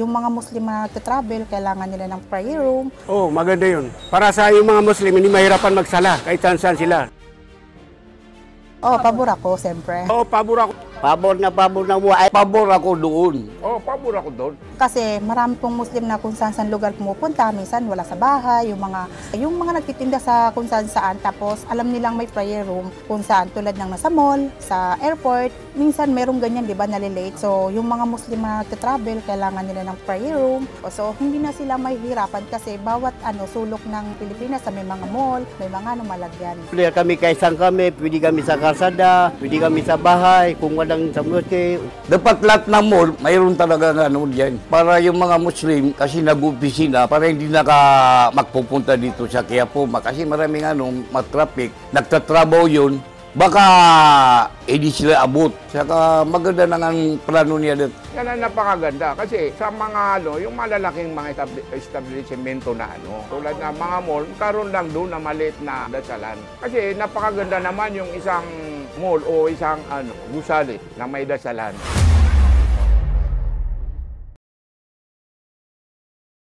Yung mga Muslim na nagtatravel, kailangan nila ng prayer room. Oh, maganda yun. Para sa yung mga Muslim, hindi mahirapan magsala kahit saan sila. Oh, pabor ako, siyempre. Oh, pabor ako. Pabor na buhay. Pabor ako doon. Oh, pabor ako doon. Kasi marami pong Muslim na kung saan lugar pumupunta, minsan wala sa bahay, yung mga nagtitinda sa kung saan, tapos alam nilang may prayer room kung saan, tulad ng nasa mall, sa airport, minsan merong ganyan, di ba, nalilate. So, yung mga Muslim na nagtatravel, kailangan nila ng prayer room. So, hindi na sila mahihirapan kasi bawat sulok ng Pilipinas, may mga mall, may mga malagyan. Pwede kami kaisang kami, pwede kami sa kalsada, pwede kami sa bahay, kung walang sa moske. Dapat lahat ng mall, mayroon talaga dyan. Para yung mga Muslim, kasi nag-opisina, para hindi magpupunta dito sa Quiapo. Kasi maraming matraffic, nagtatrabaho yun, baka hindi sila abot. Saka maganda na ang plano niya dito. Yan ang napakaganda kasi sa mga yung malalaking mga establishmento na tulad ng mga mall, karoon lang doon na maliit na dasalan. Kasi napakaganda naman yung isang mall o isang gusali na may dasalan.